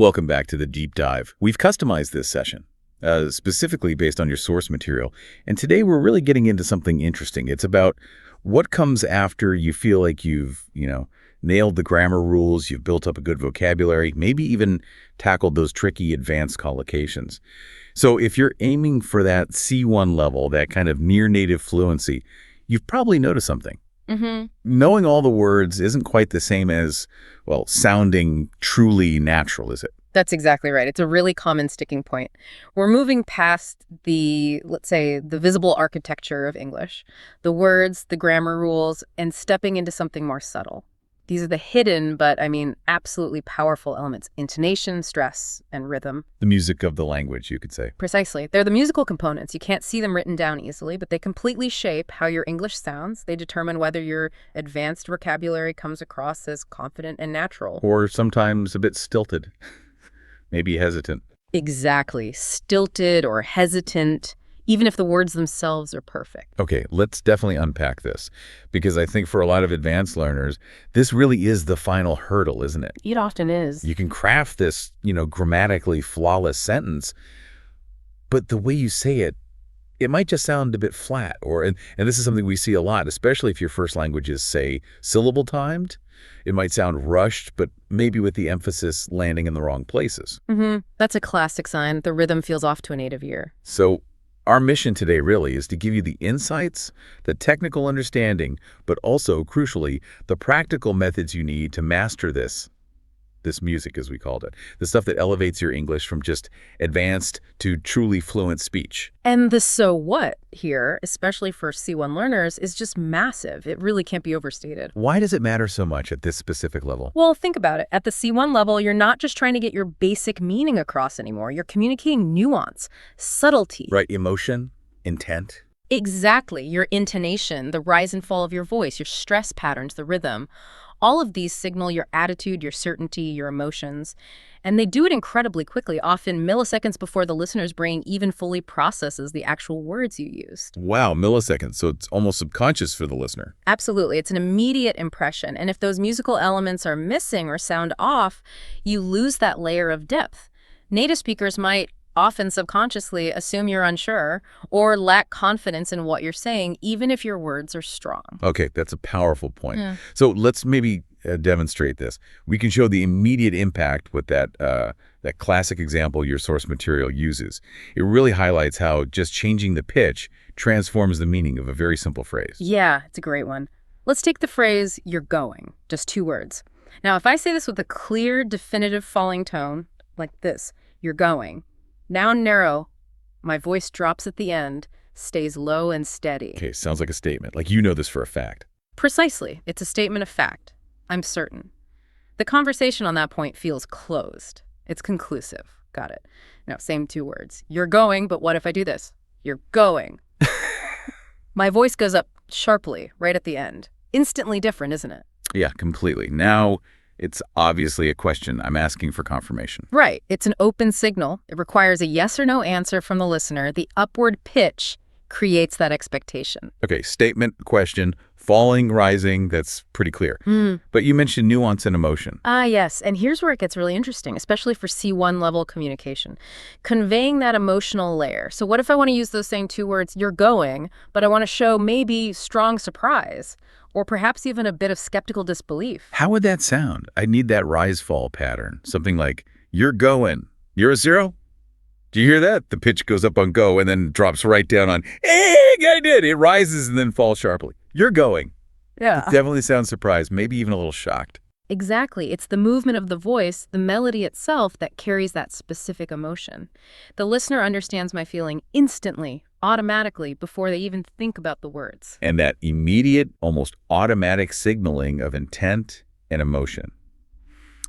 Welcome back to the Deep Dive. We've customized this session, specifically based on your source material. And today we're really getting into something interesting. It's about what comes after you feel like you've, nailed the grammar rules, you've built up a good vocabulary, maybe even tackled those tricky advanced collocations. So if you're aiming for that C1 level, that kind of near-native fluency, you've probably noticed something. Mm-hmm. Knowing all the words isn't quite the same as, sounding truly natural, is it? That's exactly right. It's a really common sticking point. We're moving past let's say, the visible architecture of English, the words, the grammar rules, and stepping into something more subtle. These are the hidden, but absolutely powerful elements: intonation, stress, and rhythm. The music of the language, you could say. Precisely. They're the musical components. You can't see them written down easily, but they completely shape how your English sounds. They determine whether your advanced vocabulary comes across as confident and natural. Or sometimes a bit stilted, maybe hesitant. Exactly. Stilted or hesitant, even if the words themselves are perfect. Okay, let's definitely unpack this, because I think for a lot of advanced learners, this really is the final hurdle, isn't it? It often is. You can craft this, grammatically flawless sentence, but the way you say it, it might just sound a bit flat. And this is something we see a lot, especially if your first language is, say, syllable-timed. It might sound rushed, but maybe with the emphasis landing in the wrong places. Mm-hmm. That's a classic sign. The rhythm feels off to a native ear. So our mission today really is to give you the insights, the technical understanding, but also, crucially, the practical methods you need to master this music, as we called it, the stuff that elevates your English from just advanced to truly fluent speech. And the so what here, especially for C1 learners, is just massive. It really can't be overstated. Why does it matter so much at this specific level? Well, think about it. At the C1 level, you're not just trying to get your basic meaning across anymore. You're communicating nuance, subtlety. Right, emotion, intent. Exactly. Your intonation, the rise and fall of your voice, your stress patterns, the rhythm. All of these signal your attitude, your certainty, your emotions. And they do it incredibly quickly, often milliseconds before the listener's brain even fully processes the actual words you used. Wow, milliseconds. So it's almost subconscious for the listener. Absolutely. It's an immediate impression. And if those musical elements are missing or sound off, you lose that layer of depth. Native speakers might often subconsciously assume you're unsure or lack confidence in what you're saying, even if your words are strong. Okay, that's a powerful point. Yeah. So let's maybe demonstrate this. We can show the immediate impact with that classic example your source material uses. It really highlights how just changing the pitch transforms the meaning of a very simple phrase. Yeah, it's a great one. Let's take the phrase, "you're going," just 2 words. Now, if I say this with a clear, definitive falling tone, like this, "you're going," now narrow, my voice drops at the end, stays low and steady. Okay, sounds like a statement. Like you know this for a fact. Precisely. It's a statement of fact. I'm certain. The conversation on that point feels closed. It's conclusive. Got it. Now, same 2 words. "You're going, but what if I do this?" "You're going." My voice goes up sharply right at the end. Instantly different, isn't it? Yeah, completely. Now, it's obviously a question. I'm asking for confirmation. Right. It's an open signal. It requires a yes or no answer from the listener. The upward pitch creates that expectation. Okay, statement, question, falling, rising, that's pretty clear. But you mentioned nuance and emotion. Yes. And here's where it gets really interesting, especially for C1 level communication. Conveying that emotional layer. So what if I want to use those same 2 words, "you're going," but I want to show maybe strong surprise, or perhaps even a bit of skeptical disbelief? How would that sound? I need that rise-fall pattern. Something like, "You're going. You're a 0? Do you hear that?" The pitch goes up on go and then drops right down on, "Egg, I did." It rises and then falls sharply. "You're going." Yeah. It definitely sounds surprised, maybe even a little shocked. Exactly. It's the movement of the voice, the melody itself, that carries that specific emotion. The listener understands my feeling instantly, automatically, before they even think about the words. And that immediate, almost automatic signaling of intent and emotion.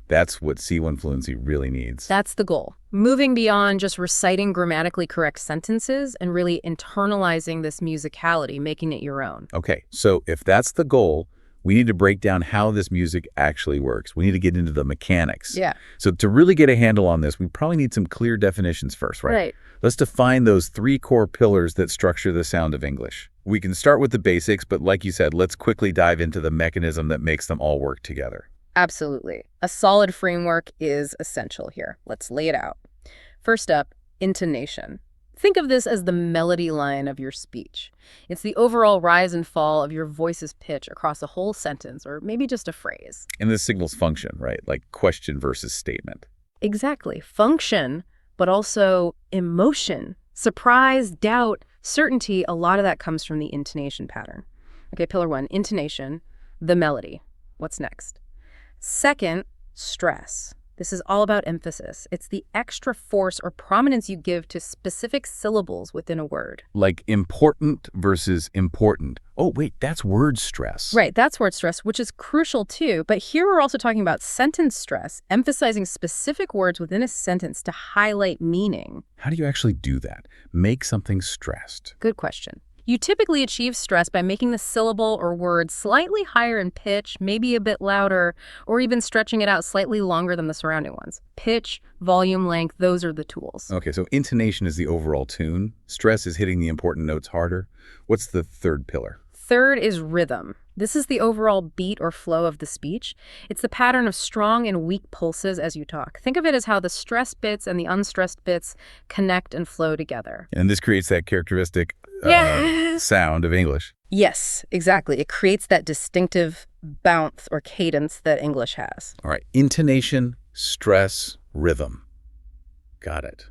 That's what C1 fluency really needs. That's the goal. Moving beyond just reciting grammatically correct sentences and really internalizing this musicality, making it your own. Okay, so if that's the goal, we need to break down how this music actually works. We need to get into the mechanics. Yeah. So to really get a handle on this, we probably need some clear definitions first, right? Right. Let's define those 3 core pillars that structure the sound of English. We can start with the basics, but like you said, let's quickly dive into the mechanism that makes them all work together. Absolutely. A solid framework is essential here. Let's lay it out. First up, intonation. Think of this as the melody line of your speech. It's the overall rise and fall of your voice's pitch across a whole sentence or maybe just a phrase. And this signals function, right? Like question versus statement. Exactly. Function, but also emotion, surprise, doubt, certainty. A lot of that comes from the intonation pattern. Okay, pillar one, intonation, the melody. What's next? Second, stress. This is all about emphasis. It's the extra force or prominence you give to specific syllables within a word. Like important versus important. Oh, wait, that's word stress. Right, that's word stress, which is crucial too. But here we're also talking about sentence stress, emphasizing specific words within a sentence to highlight meaning. How do you actually do that? Make something stressed. Good question. You typically achieve stress by making the syllable or word slightly higher in pitch, maybe a bit louder, or even stretching it out slightly longer than the surrounding ones. Pitch, volume, length, those are the tools. Okay, so intonation is the overall tune. Stress is hitting the important notes harder. What's the third pillar? Third is rhythm. This is the overall beat or flow of the speech. It's the pattern of strong and weak pulses as you talk. Think of it as how the stressed bits and the unstressed bits connect and flow together. And this creates that characteristic sound of English. Yes, exactly. It creates that distinctive bounce or cadence that English has. All right, intonation, stress, rhythm. Got it.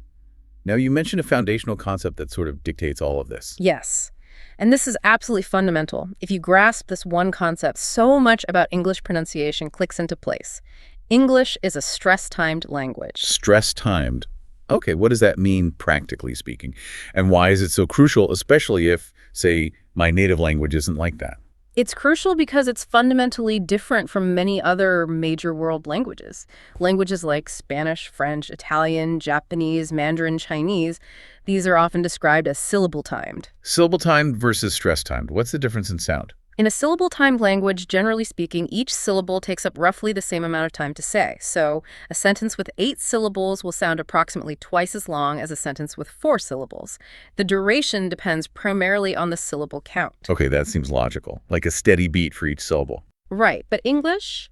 Now, you mentioned a foundational concept that sort of dictates all of this. Yes. And this is absolutely fundamental. If you grasp this one concept, so much about English pronunciation clicks into place. English is a stress-timed language. Stress-timed. Okay, what does that mean practically speaking? And why is it so crucial, especially if, say, my native language isn't like that? It's crucial because it's fundamentally different from many other major world languages. Languages like Spanish, French, Italian, Japanese, Mandarin, Chinese, these are often described as syllable-timed. Syllable-timed versus stress-timed. What's the difference in sound? In a syllable-timed language, generally speaking, each syllable takes up roughly the same amount of time to say. So a sentence with 8 syllables will sound approximately twice as long as a sentence with 4 syllables. The duration depends primarily on the syllable count. Okay, that seems logical. Like a steady beat for each syllable. Right, but English?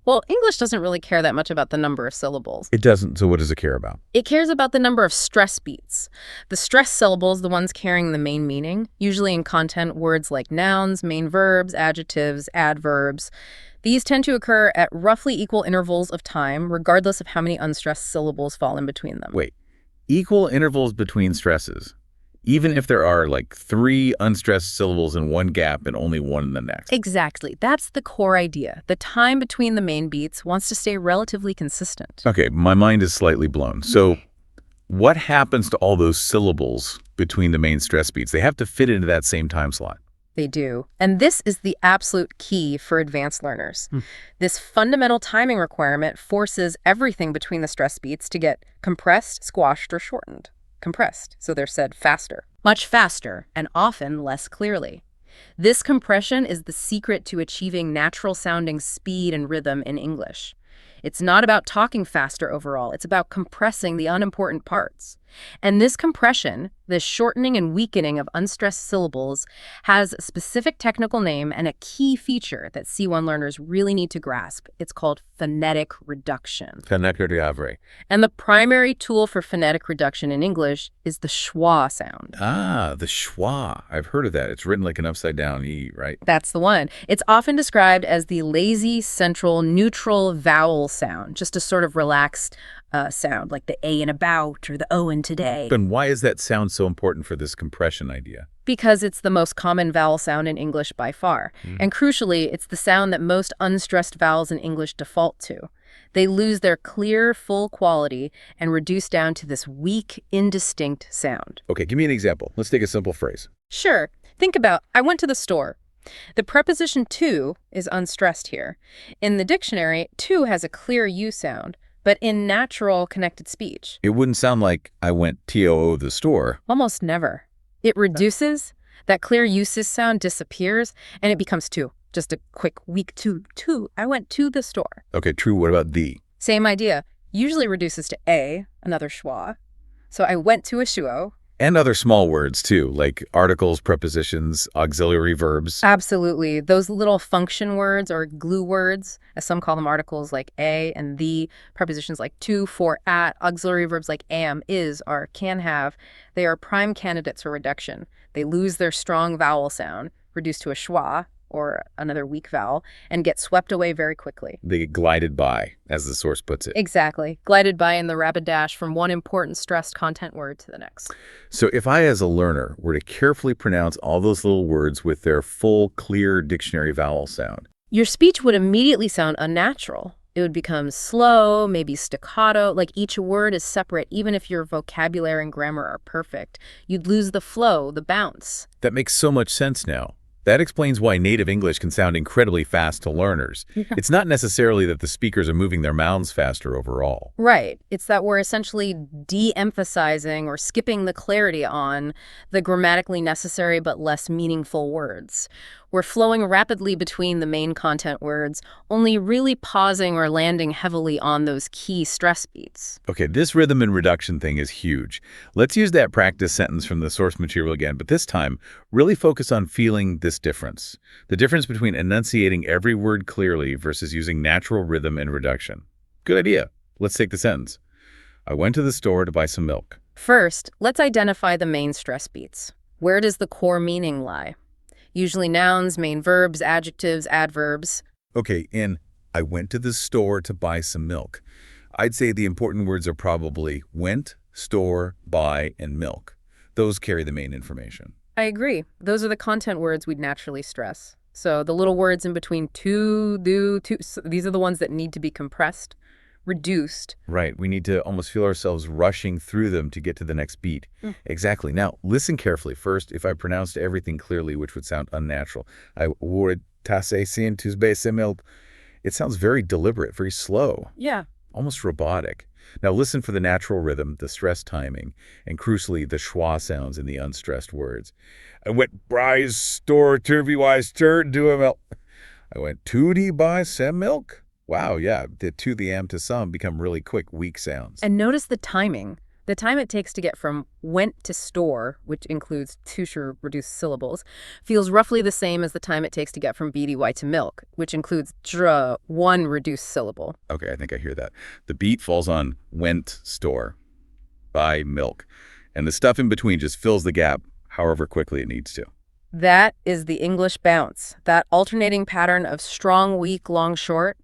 Well, English doesn't really care that much about the number of syllables. It doesn't, so what does it care about? It cares about the number of stress beats. The stress syllables, the ones carrying the main meaning, usually in content words like nouns, main verbs, adjectives, adverbs. These tend to occur at roughly equal intervals of time, regardless of how many unstressed syllables fall in between them. Wait, equal intervals between stresses? Even if there are like 3 unstressed syllables in one gap and only one in the next. Exactly. That's the core idea. The time between the main beats wants to stay relatively consistent. Okay, my mind is slightly blown. So what happens to all those syllables between the main stress beats? They have to fit into that same time slot. They do. And this is the absolute key for advanced learners. This fundamental timing requirement forces everything between the stress beats to get compressed, squashed, or shortened. Compressed, so they're said faster. Much faster, and often less clearly. This compression is the secret to achieving natural-sounding speed and rhythm in English. It's not about talking faster overall, it's about compressing the unimportant parts. And this compression, this shortening and weakening of unstressed syllables, has a specific technical name and a key feature that C1 learners really need to grasp. It's called phonetic reduction. Phonetic reduction. And the primary tool for phonetic reduction in English is the schwa sound. Ah, the schwa. I've heard of that. It's written like an upside-down E, right? That's the one. It's often described as the lazy, central, neutral vowel sound, just a sort of relaxed sound, like the A in about or the O in today. And why is that sound so important for this compression idea? Because it's the most common vowel sound in English by far. And crucially, it's the sound that most unstressed vowels in English default to. They lose their clear, full quality and reduce down to this weak, indistinct sound. Okay, give me an example. Let's take a simple phrase. Sure. Think about, I went to the store. The preposition to is unstressed here. In the dictionary, to has a clear U sound, but in natural connected speech, It wouldn't sound like I went TOO the store. almost never. It reduces, that clear uses sound disappears, and it becomes to. Just a quick weak to. I went to the store. Okay, true. What about the? Same idea. Usually reduces to a, another schwa. So I went to a shuo. And other small words, too, like articles, prepositions, auxiliary verbs. Absolutely. Those little function words or glue words, as some call them, articles like a and the, prepositions like to, for, at, auxiliary verbs like am, is, are, can have, they are prime candidates for reduction. They lose their strong vowel sound, reduced to a schwa, or another weak vowel, and get swept away very quickly. They get glided by, as the source puts it. Exactly. Glided by in the rapid dash from one important stressed content word to the next. So if I, as a learner, were to carefully pronounce all those little words with their full, clear dictionary vowel sound, Your speech would immediately sound unnatural. It would become slow, maybe staccato, like each word is separate, even if your vocabulary and grammar are perfect. You'd lose the flow, the bounce. that makes so much sense now. That explains why native English can sound incredibly fast to learners. It's not necessarily that the speakers are moving their mouths faster overall. Right. It's that we're essentially de-emphasizing or skipping the clarity on the grammatically necessary but less meaningful words. We're flowing rapidly between the main content words, only really pausing or landing heavily on those key stress beats. Okay, this rhythm and reduction thing is huge. Let's use that practice sentence from the source material again, but this time, really focus on feeling this difference. The difference between enunciating every word clearly versus using natural rhythm and reduction. Good idea. Let's take the sentence. I went to the store to buy some milk. First, let's identify the main stress beats. Where does the core meaning lie? Usually nouns, main verbs, adjectives, adverbs. Okay, in I went to the store to buy some milk. I'd say the important words are probably went, store, buy, and milk. Those carry the main information. I agree. Those are the content words we'd naturally stress. So the little words in between to, do, to, these are the ones that need to be compressed, reduced. Right, we need to almost feel ourselves rushing through them to get to the next beat. Exactly. Now, listen carefully. First, if I pronounced everything clearly, which would sound unnatural, I would tase sin tusbe semil. It sounds very deliberate, very slow, Yeah. almost robotic. Now, listen for the natural rhythm, the stress timing, and crucially, the schwa sounds in the unstressed words. I went bry's store to be wise turn to a milk. I went to the buy some milk. Wow, yeah, the to, the am, to some become really quick, weak sounds. And notice the timing. The time it takes to get from went to store, which includes two reduced syllables, feels roughly the same as the time it takes to get from bdy to milk, which includes dra, one reduced syllable. Okay, I think I hear that. The beat falls on went, store, buy, milk. And the stuff in between just fills the gap however quickly it needs to. That is the English bounce, that alternating pattern of strong, weak, long, short.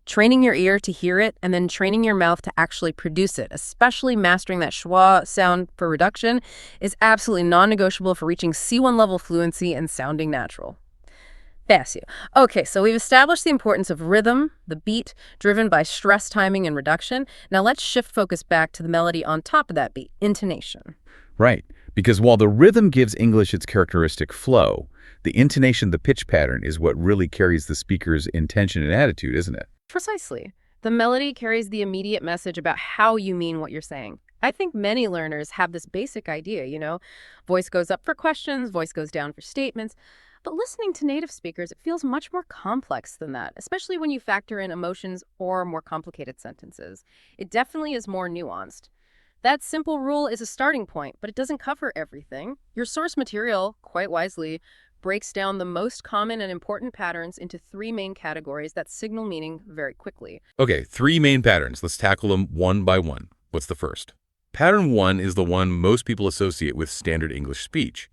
Training your ear to hear it and then training your mouth to actually produce it, especially mastering that schwa sound for reduction, is absolutely non-negotiable for reaching C1 level fluency and sounding natural. Thank you. Okay, so we've established the importance of rhythm, the beat, driven by stress timing and reduction. Now let's shift focus back to the melody on top of that beat, intonation. Right, because while the rhythm gives English its characteristic flow, the intonation, the pitch pattern, is what really carries the speaker's intention and attitude, isn't it? Precisely. The melody carries the immediate message about how you mean what you're saying. I think many learners have this basic idea, voice goes up for questions, voice goes down for statements. But listening to native speakers, it feels much more complex than that, especially when you factor in emotions or more complicated sentences. It definitely is more nuanced. That simple rule is a starting point, but it doesn't cover everything. Your source material, quite wisely, breaks down the most common and important patterns into three main categories that signal meaning very quickly. Okay, three main patterns. Let's tackle them one by one. What's the first? Pattern one is the one most people associate with standard English speech.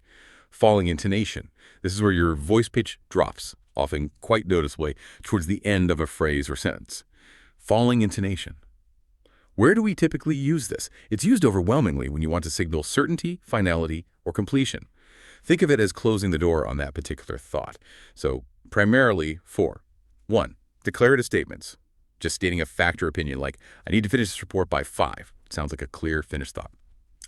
Falling intonation. This is where your voice pitch drops, often quite noticeably, towards the end of a phrase or sentence. Falling intonation. Where do we typically use this? It's used overwhelmingly when you want to signal certainty, finality, or completion. Think of it as closing the door on that particular thought. So, primarily for 1. Declarative statements. Just stating a fact or opinion like, I need to finish this report by 5. Sounds like a clear, finished thought.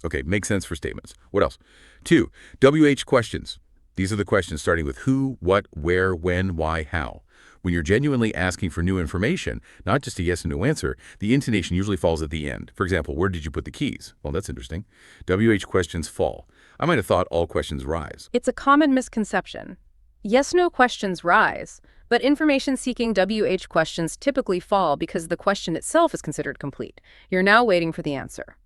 Okay, makes sense for statements. What else? 2. WH questions. These are the questions starting with who, what, where, when, why, how. When you're genuinely asking for new information, not just a yes and no answer, the intonation usually falls at the end. For example, where did you put the keys? Well, that's interesting. WH questions fall. I might have thought all questions rise. It's a common misconception. Yes-no questions rise, but information-seeking WH questions typically fall because the question itself is considered complete. You're now waiting for the answer.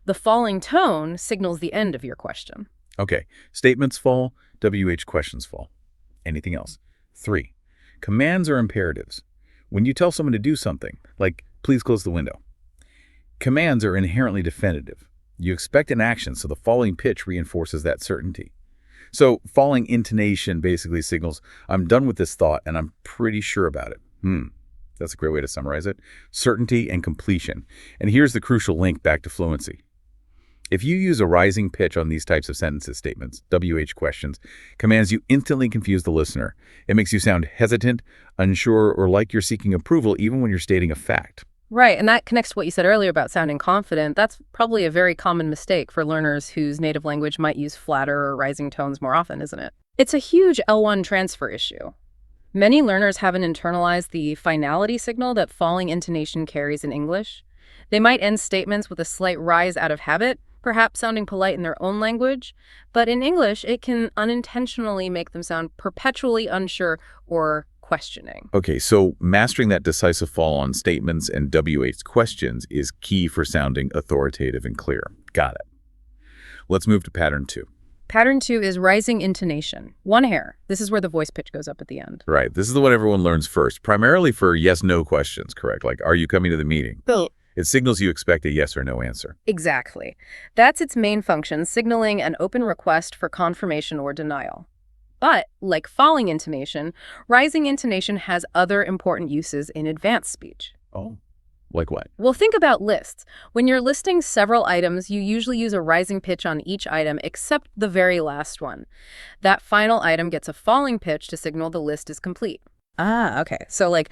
The falling tone signals the end of your question. Okay, statements fall, WH questions fall. Anything else? 3, commands or imperatives. When you tell someone to do something, like, please close the window. Commands are inherently definitive. You expect an action, so the falling pitch reinforces that certainty. So falling intonation basically signals, I'm done with this thought and I'm pretty sure about it. That's a great way to summarize it. Certainty and completion. And here's the crucial link back to fluency. If you use a rising pitch on these types of sentences, statements, WH questions, commands, you instantly confuse the listener. It makes you sound hesitant, unsure, or like you're seeking approval even when you're stating a fact. Right, and that connects to what you said earlier about sounding confident. That's probably a very common mistake for learners whose native language might use flatter or rising tones more often, isn't it? It's a huge L1 transfer issue. Many learners haven't internalized the finality signal that falling intonation carries in English. They might end statements with a slight rise out of habit, perhaps sounding polite in their own language, but in English, it can unintentionally make them sound perpetually unsure or questioning. Okay, so mastering that decisive fall on statements and WH questions is key for sounding authoritative and clear. Got it. Let's move to pattern 2. Pattern 2 is rising intonation. 1 hair. This is where the voice pitch goes up at the end. Right. This is the one everyone learns first, primarily for yes-no questions, correct? Like, are you coming to the meeting? It signals you expect a yes or no answer. Exactly. That's its main function, signaling an open request for confirmation or denial. But, like falling intonation, rising intonation has other important uses in advanced speech. Oh, like what? Well, think about lists. When you're listing several items, you usually use a rising pitch on each item except the very last one. That final item gets a falling pitch to signal the list is complete. Okay. So, like,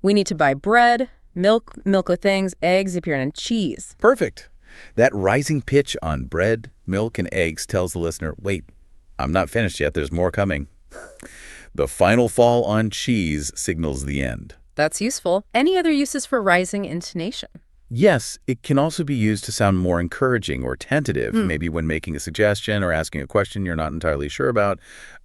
we need to buy bread, milk with things, eggs, if you're in, cheese. Perfect. That rising pitch on bread, milk, and eggs tells the listener, wait, I'm not finished yet. There's more coming. The final fall on cheese signals the end. That's useful. Any other uses for rising intonation? Yes, it can also be used to sound more encouraging or tentative, maybe when making a suggestion or asking a question you're not entirely sure about.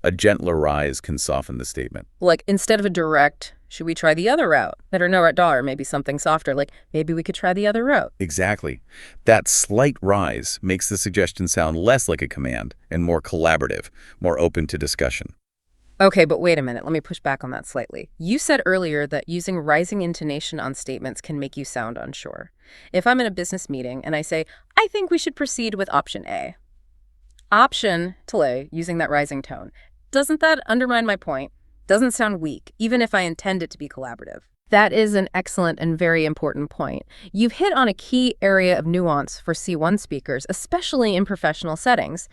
A gentler rise can soften the statement. Like, instead of a direct, should we try the other route? Better know at dollar, maybe something softer, like maybe we could try the other route. Exactly. That slight rise makes the suggestion sound less like a command and more collaborative, more open to discussion. Okay, but wait a minute. Let me push back on that slightly. You said earlier that using rising intonation on statements can make you sound unsure. If I'm in a business meeting and I say, I think we should proceed with option A. Option, delay, using that rising tone. Doesn't that undermine my point? Doesn't sound weak, even if I intend it to be collaborative. That is an excellent and very important point. You've hit on a key area of nuance for C1 speakers, especially in professional settings.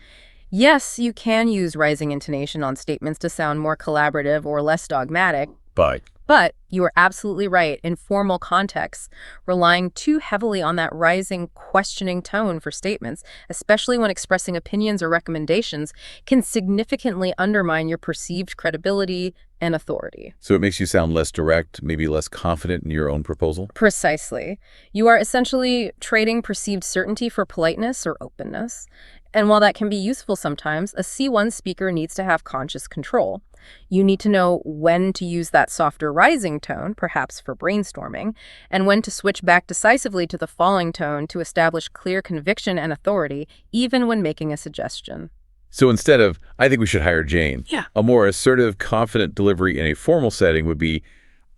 Yes, you can use rising intonation on statements to sound more collaborative or less dogmatic. But you are absolutely right. In formal contexts, relying too heavily on that rising, questioning tone for statements, especially when expressing opinions or recommendations, can significantly undermine your perceived credibility and authority. So it makes you sound less direct, maybe less confident in your own proposal? Precisely. You are essentially trading perceived certainty for politeness or openness. And while that can be useful sometimes, a C1 speaker needs to have conscious control. You need to know when to use that softer rising tone, perhaps for brainstorming, and when to switch back decisively to the falling tone to establish clear conviction and authority, even when making a suggestion. So instead of, I think we should hire Jane, a more assertive, confident delivery in a formal setting would be,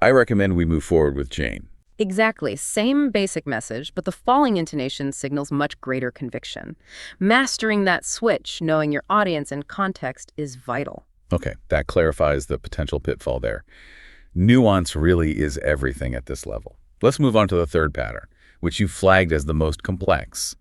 I recommend we move forward with Jane. Exactly. Same basic message, but the falling intonation signals much greater conviction. Mastering that switch, knowing your audience and context, is vital. Okay, that clarifies the potential pitfall there. Nuance really is everything at this level. Let's move on to the third pattern, which you flagged as the most complex,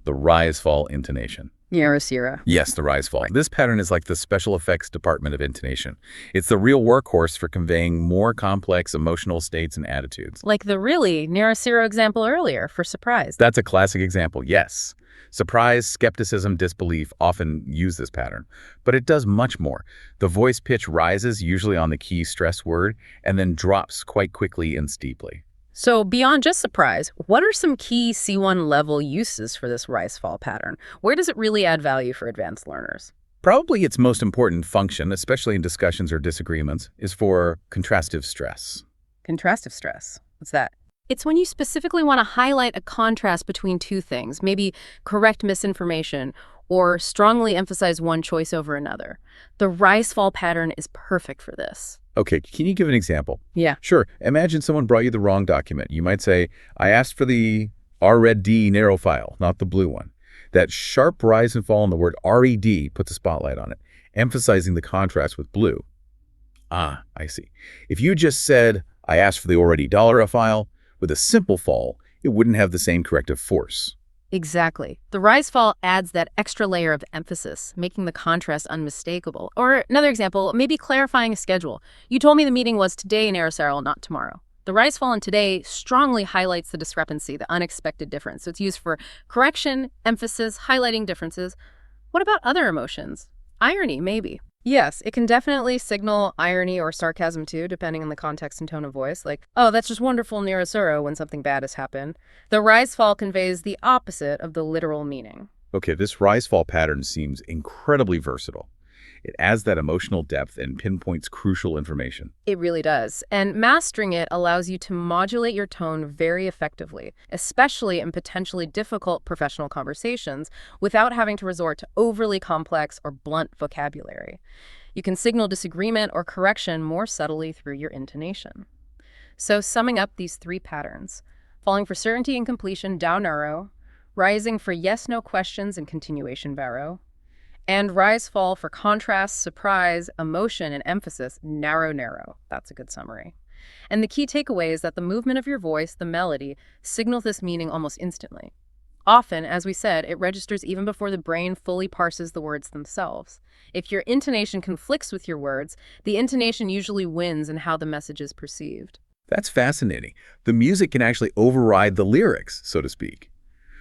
the rise-fall intonation. Sierra. Yes, the rise-fall. This pattern is like the special effects department of intonation. It's the real workhorse for conveying more complex emotional states and attitudes. Like the really Sierra example earlier for surprise. That's a classic example, yes. Surprise, skepticism, disbelief often use this pattern, but it does much more. The voice pitch rises, usually on the key stress word, and then drops quite quickly and steeply. So beyond just surprise, what are some key C1 level uses for this rise-fall pattern? Where does it really add value for advanced learners? Probably its most important function, especially in discussions or disagreements, is for contrastive stress. Contrastive stress. What's that? It's when you specifically want to highlight a contrast between two things, maybe correct misinformation or strongly emphasize one choice over another. The rise-fall pattern is perfect for this. Okay, can you give an example? Yeah. Sure. Imagine someone brought you the wrong document. You might say, I asked for the RED narrow file, not the blue one. That sharp rise and fall in the word RED puts a spotlight on it, emphasizing the contrast with blue. Ah, I see. If you just said, I asked for the already dollar file, with a simple fall, it wouldn't have the same corrective force. Exactly. The rise-fall adds that extra layer of emphasis, making the contrast unmistakable. Or another example, maybe clarifying a schedule. You told me the meeting was today in Aristotle, not tomorrow. The rise-fall in today strongly highlights the discrepancy, the unexpected difference. So it's used for correction, emphasis, highlighting differences. What about other emotions? Irony, maybe. Yes, it can definitely signal irony or sarcasm too, depending on the context and tone of voice. Like, oh, that's just wonderful Nirasuro when something bad has happened. The rise-fall conveys the opposite of the literal meaning. Okay, this rise-fall pattern seems incredibly versatile. It adds that emotional depth and pinpoints crucial information. It really does. And mastering it allows you to modulate your tone very effectively, especially in potentially difficult professional conversations, without having to resort to overly complex or blunt vocabulary. You can signal disagreement or correction more subtly through your intonation. So summing up these three patterns: falling for certainty and completion, down arrow; rising for yes-no questions and continuation barrow; and rise-fall for contrast, surprise, emotion, and emphasis, narrow. That's a good summary. And the key takeaway is that the movement of your voice, the melody, signals this meaning almost instantly. Often, as we said, it registers even before the brain fully parses the words themselves. If your intonation conflicts with your words, the intonation usually wins in how the message is perceived. That's fascinating. The music can actually override the lyrics, so to speak,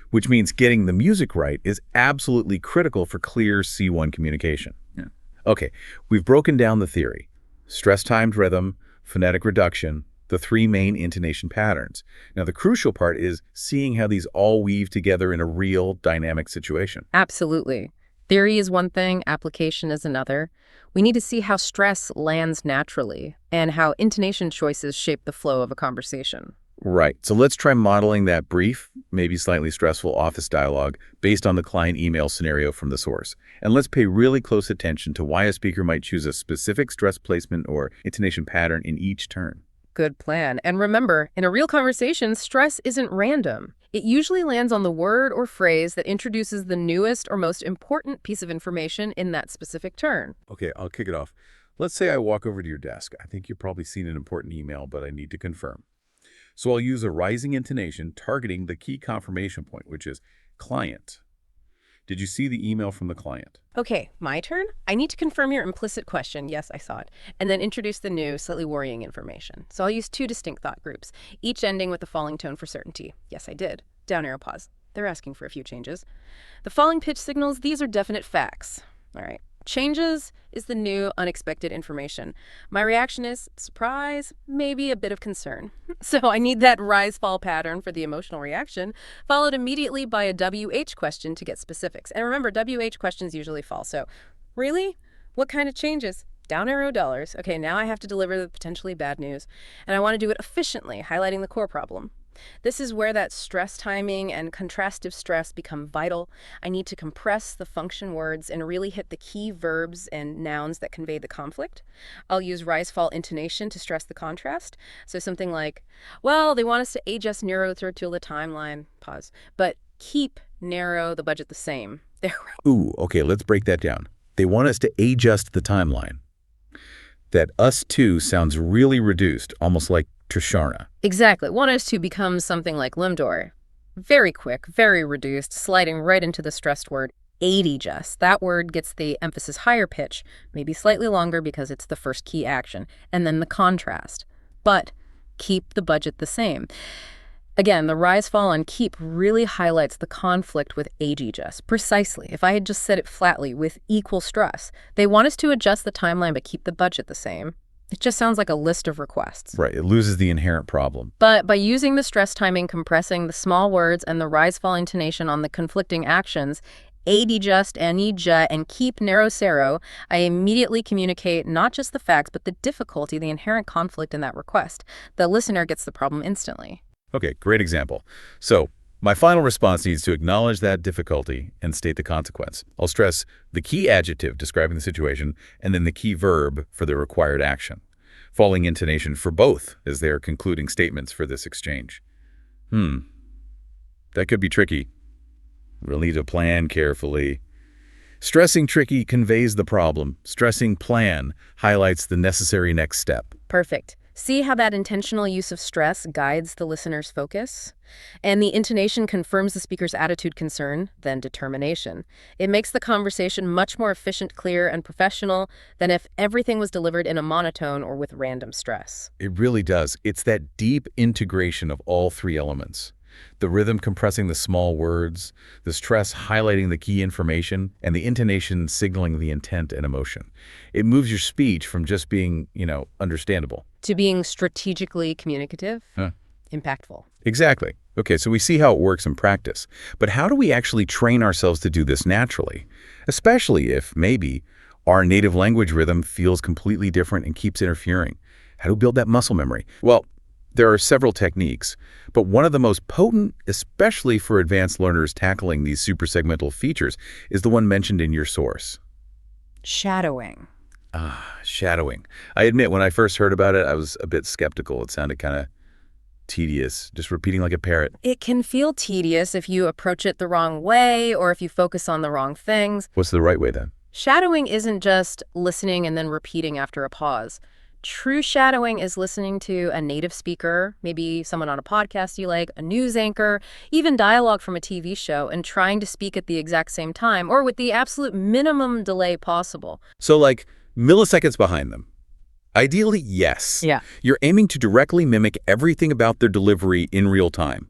which means getting the music right is absolutely critical for clear C1 communication. Yeah. Okay, we've broken down the theory: stress-timed rhythm, phonetic reduction, the three main intonation patterns. Now, the crucial part is seeing how these all weave together in a real, dynamic situation. Absolutely. Theory is one thing, application is another. We need to see how stress lands naturally and how intonation choices shape the flow of a conversation. Right. So let's try modeling that brief, maybe slightly stressful office dialogue based on the client email scenario from the source. And let's pay really close attention to why a speaker might choose a specific stress placement or intonation pattern in each turn. Good plan. And remember, in a real conversation, stress isn't random. It usually lands on the word or phrase that introduces the newest or most important piece of information in that specific turn. Okay, I'll kick it off. Let's say I walk over to your desk. I think you've probably seen an important email, but I need to confirm. So I'll use a rising intonation targeting the key confirmation point, which is client. Did you see the email from the client? Okay, my turn. I need to confirm your implicit question. Yes, I saw it. And then introduce the new, slightly worrying information. So I'll use two distinct thought groups, each ending with the falling tone for certainty. Yes, I did. Down arrow pause. They're asking for a few changes. The falling pitch signals, these are definite facts. All right. Changes is the new, unexpected information. My reaction is surprise, maybe a bit of concern. So I need that rise-fall pattern for the emotional reaction, followed immediately by a WH question to get specifics. And remember, WH questions usually fall. So, really? What kind of changes? Down arrow dollars. Okay, now I have to deliver the potentially bad news. And I want to do it efficiently, highlighting the core problem. This is where that stress timing and contrastive stress become vital. I need to compress the function words and really hit the key verbs and nouns that convey the conflict. I'll use rise-fall intonation to stress the contrast. So something like, well, they want us to adjust narrow through to the timeline, pause, but keep narrow the budget the same. There. Ooh, okay, let's break that down. They want us to adjust the timeline. That us too sounds really reduced, almost like Trisharna. Exactly. Want us to become something like Limdor. Very quick, very reduced, sliding right into the stressed word, 80 just. That word gets the emphasis higher pitch, maybe slightly longer because it's the first key action, and then the contrast. But keep the budget the same. Again, the rise, fall, and keep really highlights the conflict with AG just. Precisely. If I had just said it flatly with equal stress, they want us to adjust the timeline but keep the budget the same. It just sounds like a list of requests. Right, it loses the inherent problem. But by using the stress timing, compressing the small words, and the rise-fall intonation on the conflicting actions, AD just, Anija, and keep narrow sero, I immediately communicate not just the facts, but the difficulty, the inherent conflict in that request. The listener gets the problem instantly. Okay, great example. So my final response needs to acknowledge that difficulty and state the consequence. I'll stress the key adjective describing the situation and then the key verb for the required action, following intonation for both as their concluding statements for this exchange. That could be tricky. We'll need to plan carefully. Stressing tricky conveys the problem. Stressing plan highlights the necessary next step. Perfect. See how that intentional use of stress guides the listener's focus? And the intonation confirms the speaker's attitude, concern, then determination. It makes the conversation much more efficient, clear, and professional than if everything was delivered in a monotone or with random stress. It really does. It's that deep integration of all three elements. The rhythm compressing the small words, the stress highlighting the key information, and the intonation signaling the intent and emotion. It moves your speech from just being, understandable. To being strategically communicative, impactful. Exactly. Okay, so we see how it works in practice. But how do we actually train ourselves to do this naturally? Especially if, maybe, our native language rhythm feels completely different and keeps interfering. How do we build that muscle memory? Well, there are several techniques, but one of the most potent, especially for advanced learners tackling these supersegmental features, is the one mentioned in your source. Shadowing. Shadowing. I admit, when I first heard about it, I was a bit skeptical. It sounded kind of tedious, just repeating like a parrot. It can feel tedious if you approach it the wrong way or if you focus on the wrong things. What's the right way then? Shadowing isn't just listening and then repeating after a pause. True shadowing is listening to a native speaker, maybe someone on a podcast you like, a news anchor, even dialogue from a TV show, and trying to speak at the exact same time or with the absolute minimum delay possible. So like milliseconds behind them. Ideally, yes. Yeah. You're aiming to directly mimic everything about their delivery in real time.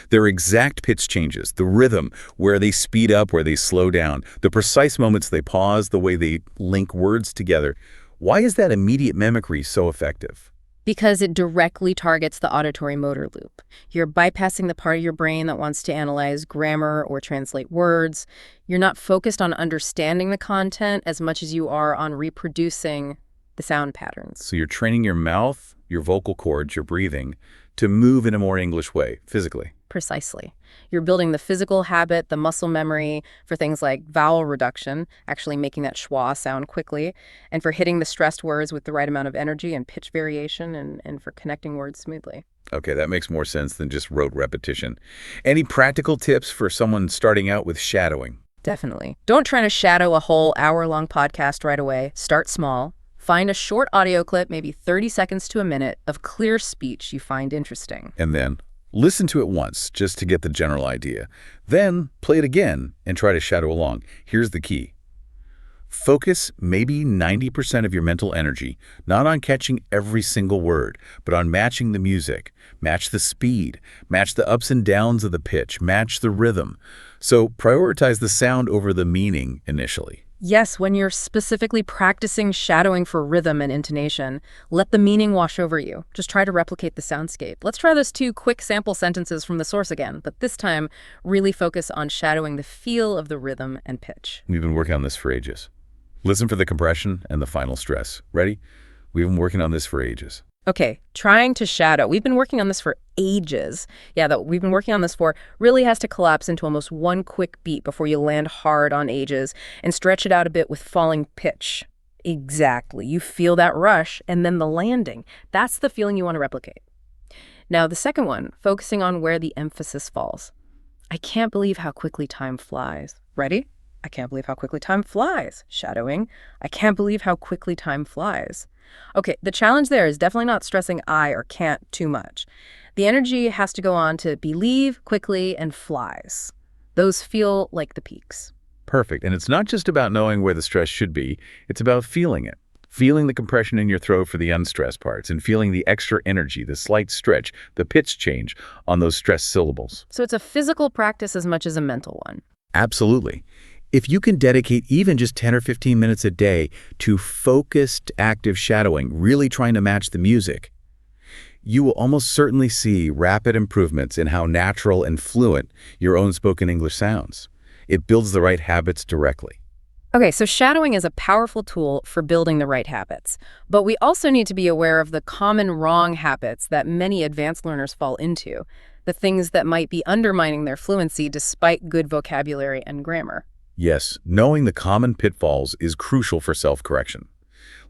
Their exact pitch changes, the rhythm, where they speed up, where they slow down, the precise moments they pause, the way they link words together. Why is that immediate mimicry so effective? Because it directly targets the auditory motor loop. You're bypassing the part of your brain that wants to analyze grammar or translate words. You're not focused on understanding the content as much as you are on reproducing the sound patterns. So you're training your mouth, your vocal cords, your breathing to move in a more English way, physically. Precisely. You're building the physical habit, the muscle memory for things like vowel reduction, actually making that schwa sound quickly, and for hitting the stressed words with the right amount of energy and pitch variation, and for connecting words smoothly. Okay, that makes more sense than just rote repetition. Any practical tips for someone starting out with shadowing? Definitely. Don't try to shadow a whole hour-long podcast right away. Start small. Find a short audio clip, maybe 30 seconds to a minute, of clear speech you find interesting. And then listen to it once just to get the general idea. Then play it again and try to shadow along. Here's the key. Focus maybe 90% of your mental energy, not on catching every single word, but on matching the music, match the speed, match the ups and downs of the pitch, match the rhythm. So prioritize the sound over the meaning initially. Yes, when you're specifically practicing shadowing for rhythm and intonation, let the meaning wash over you. Just try to replicate the soundscape. Let's try those 2 quick sample sentences from the source again, but this time really focus on shadowing the feel of the rhythm and pitch. We've been working on this for ages. Listen for the compression and the final stress. Ready? We've been working on this for ages. Okay, trying to shadow. We've been working on this for ages. Yeah, that we've been working on this for really has to collapse into almost one quick beat before you land hard on ages and stretch it out a bit with falling pitch. Exactly. You feel that rush and then the landing. That's the feeling you want to replicate. Now, the second one, focusing on where the emphasis falls. I can't believe how quickly time flies. Ready? I can't believe how quickly time flies. Shadowing. I can't believe how quickly time flies. Okay, the challenge there is definitely not stressing I or can't too much. The energy has to go on to believe, quickly, and flies. Those feel like the peaks. Perfect. And it's not just about knowing where the stress should be. It's about feeling it. Feeling the compression in your throat for the unstressed parts and feeling the extra energy, the slight stretch, the pitch change on those stressed syllables. So it's a physical practice as much as a mental one. Absolutely. If you can dedicate even just 10 or 15 minutes a day to focused, active shadowing, really trying to match the music, you will almost certainly see rapid improvements in how natural and fluent your own spoken English sounds. It builds the right habits directly. Okay, so shadowing is a powerful tool for building the right habits, but we also need to be aware of the common wrong habits that many advanced learners fall into, the things that might be undermining their fluency despite good vocabulary and grammar. Yes, knowing the common pitfalls is crucial for self-correction.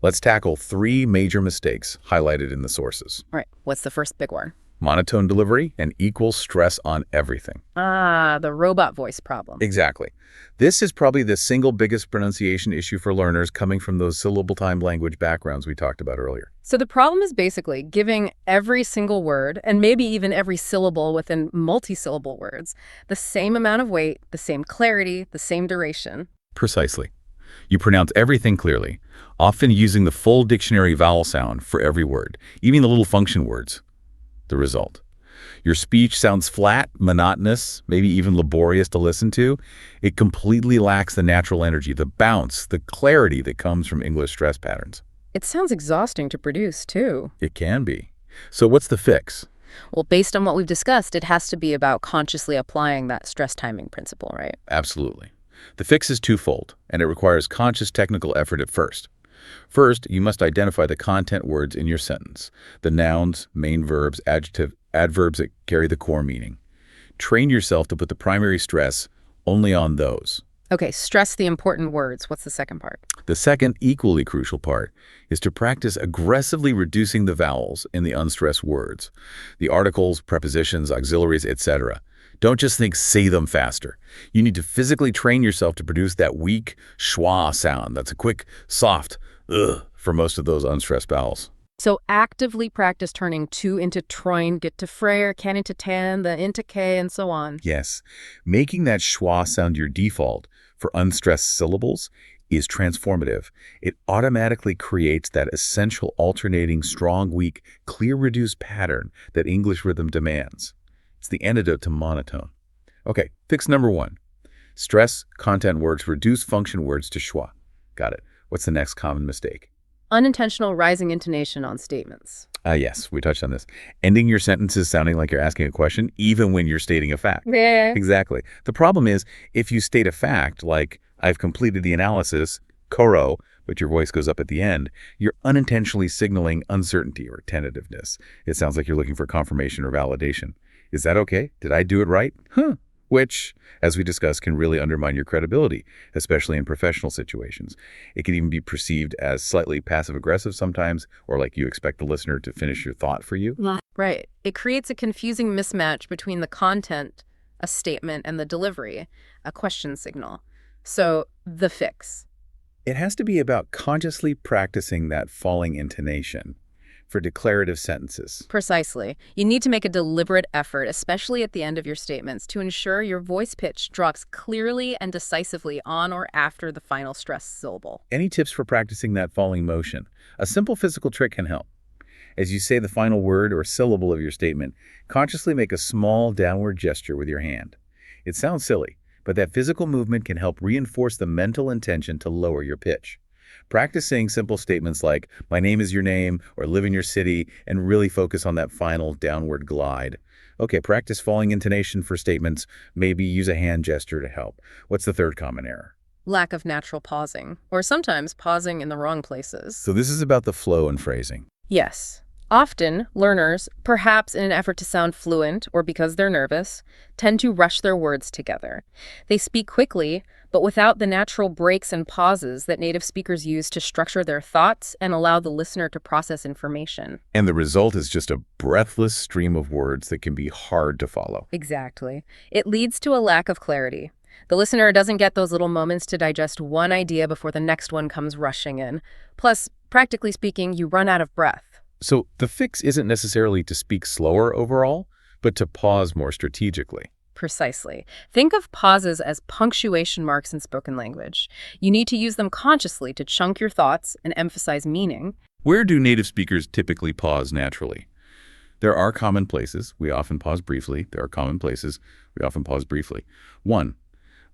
Let's tackle 3 major mistakes highlighted in the sources. All right, what's the first big one? Monotone delivery and equal stress on everything. Ah, the robot voice problem. Exactly. This is probably the single biggest pronunciation issue for learners coming from those syllable-timed language backgrounds we talked about earlier. So the problem is basically giving every single word, and maybe even every syllable within multi-syllable words, the same amount of weight, the same clarity, the same duration. Precisely. You pronounce everything clearly, often using the full dictionary vowel sound for every word, even the little function words. The result: your speech sounds flat, monotonous, maybe even laborious to listen to. It completely lacks the natural energy, the bounce, the clarity that comes from English stress patterns. It sounds exhausting to produce, too. It can be. So what's the fix? Well, based on what we've discussed, it has to be about consciously applying that stress timing principle, right? Absolutely. The fix is twofold, and it requires conscious technical effort at first. First, you must identify the content words in your sentence, the nouns, main verbs, adverbs that carry the core meaning. Train yourself to put the primary stress only on those. Okay, stress the important words. What's the second part? The second, equally crucial part is to practice aggressively reducing the vowels in the unstressed words, the articles, prepositions, auxiliaries, etc. Don't just think, say them faster. You need to physically train yourself to produce that weak schwa sound. That's a quick, soft ugh for most of those unstressed vowels. So actively practice turning to into troin, get to frayer, can into tan, the into k, and so on. Yes, making that schwa sound your default for unstressed syllables is transformative. It automatically creates that essential alternating strong, weak, clear, reduced pattern that English rhythm demands. It's the antidote to monotone. Okay, fix number 1. Stress content words, reduce function words to schwa. Got it. What's the next common mistake? Unintentional rising intonation on statements. Yes, we touched on this. Ending your sentences sounding like you're asking a question, even when you're stating a fact. Yeah. Exactly. The problem is, if you state a fact, like, I've completed the analysis, koro, but your voice goes up at the end, you're unintentionally signaling uncertainty or tentativeness. It sounds like you're looking for confirmation or validation. Is that okay? Did I do it right? Which, as we discussed, can really undermine your credibility, especially in professional situations. It can even be perceived as slightly passive-aggressive sometimes, or like you expect the listener to finish your thought for you. Right. It creates a confusing mismatch between the content, a statement, and the delivery, a question signal. So, the fix. It has to be about consciously practicing that falling intonation for declarative sentences. Precisely. You need to make a deliberate effort, especially at the end of your statements, to ensure your voice pitch drops clearly and decisively on or after the final stressed syllable. Any tips for practicing that falling motion? A simple physical trick can help. As you say the final word or syllable of your statement, consciously make a small downward gesture with your hand. It sounds silly, but that physical movement can help reinforce the mental intention to lower your pitch. Practice saying simple statements like, my name is your name, or live in your city, and really focus on that final downward glide. Okay, practice falling intonation for statements. Maybe use a hand gesture to help. What's the third common error? Lack of natural pausing, or sometimes pausing in the wrong places. So this is about the flow and phrasing. Yes. Often, learners, perhaps in an effort to sound fluent or because they're nervous, tend to rush their words together. They speak quickly, but without the natural breaks and pauses that native speakers use to structure their thoughts and allow the listener to process information. And the result is just a breathless stream of words that can be hard to follow. Exactly. It leads to a lack of clarity. The listener doesn't get those little moments to digest one idea before the next one comes rushing in. Plus, practically speaking, you run out of breath. So the fix isn't necessarily to speak slower overall, but to pause more strategically. Precisely. Think of pauses as punctuation marks in spoken language. You need to use them consciously to chunk your thoughts and emphasize meaning. Where do native speakers typically pause naturally? There are common places. We often pause briefly. There are common places. We often pause briefly. 1.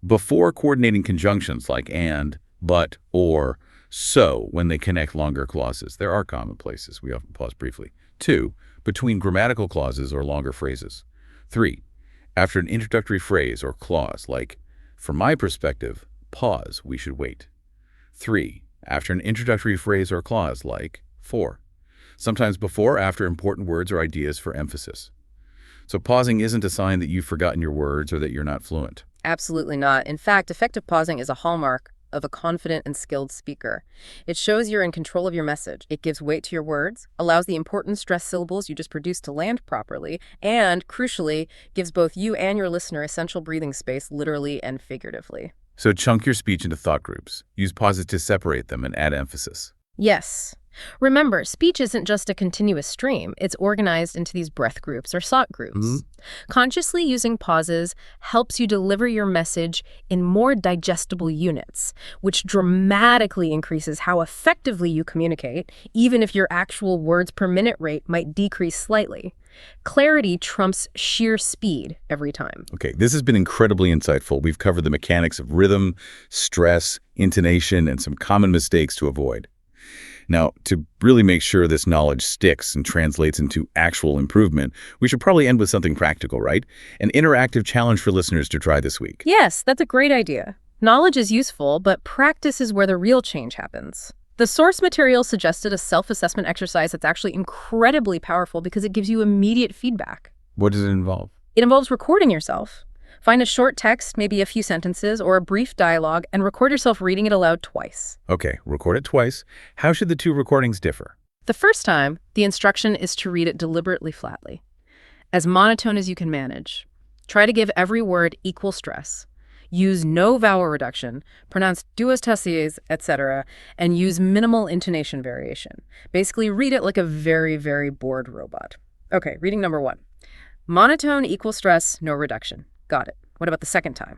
Before coordinating conjunctions like and, but, or, so when they connect longer clauses. There are common places. We often pause briefly. 2. Between grammatical clauses or longer phrases. 3. After an introductory phrase or clause like, from my perspective, pause, we should wait. 3. After an introductory phrase or clause like 4. Sometimes before or after important words or ideas for emphasis. So pausing isn't a sign that you've forgotten your words or that you're not fluent. Absolutely not. In fact, effective pausing is a hallmark of a confident and skilled speaker. It shows you're in control of your message. It gives weight to your words, allows the important stressed syllables you just produced to land properly, and, crucially, gives both you and your listener essential breathing space, literally and figuratively. So chunk your speech into thought groups. Use pauses to separate them and add emphasis. Yes. Remember, speech isn't just a continuous stream. It's organized into these breath groups or thought groups. Consciously using pauses helps you deliver your message in more digestible units, which dramatically increases how effectively you communicate, even if your actual words per minute rate might decrease slightly. Clarity trumps sheer speed every time. Okay, this has been incredibly insightful. We've covered the mechanics of rhythm, stress, intonation, and some common mistakes to avoid. Now, to really make sure this knowledge sticks and translates into actual improvement, we should probably end with something practical, right? An interactive challenge for listeners to try this week. Yes, that's a great idea. Knowledge is useful, but practice is where the real change happens. The source material suggested a self-assessment exercise that's actually incredibly powerful because it gives you immediate feedback. What does it involve? It involves recording yourself. Find a short text, maybe a few sentences, or a brief dialogue, and record yourself reading it aloud twice. Okay, record it twice. How should the two recordings differ? The first time, the instruction is to read it deliberately flatly, as monotone as you can manage. Try to give every word equal stress. Use no vowel reduction, pronounce duas tasies, etc., and use minimal intonation variation. Basically, read it like a very, very bored robot. Okay, reading number 1. Monotone, equal stress, no reduction. Got it. What about the second time?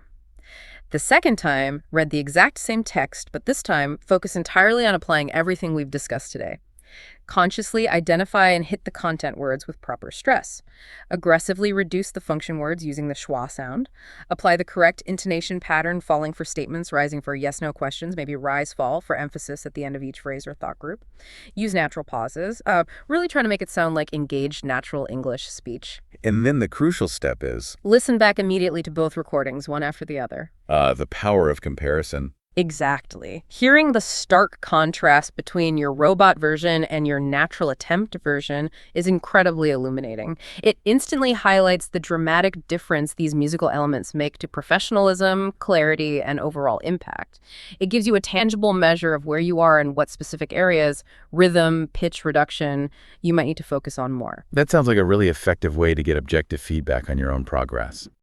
The second time, read the exact same text, but this time, focus entirely on applying everything we've discussed today. Consciously identify and hit the content words with proper stress. Aggressively reduce the function words using the schwa sound. Apply the correct intonation pattern, falling for statements, rising for yes-no questions, maybe rise-fall for emphasis at the end of each phrase or thought group. Use natural pauses. Really try to make it sound like engaged, natural English speech. And then the crucial step is Listen back immediately to both recordings, one after the other. the power of comparison. Exactly. Hearing the stark contrast between your robot version and your natural attempt version is incredibly illuminating. It instantly highlights the dramatic difference these musical elements make to professionalism, clarity, and overall impact. It gives you a tangible measure of where you are and what specific areas, rhythm, pitch reduction, you might need to focus on more. That sounds like a really effective way to get objective feedback on your own progress.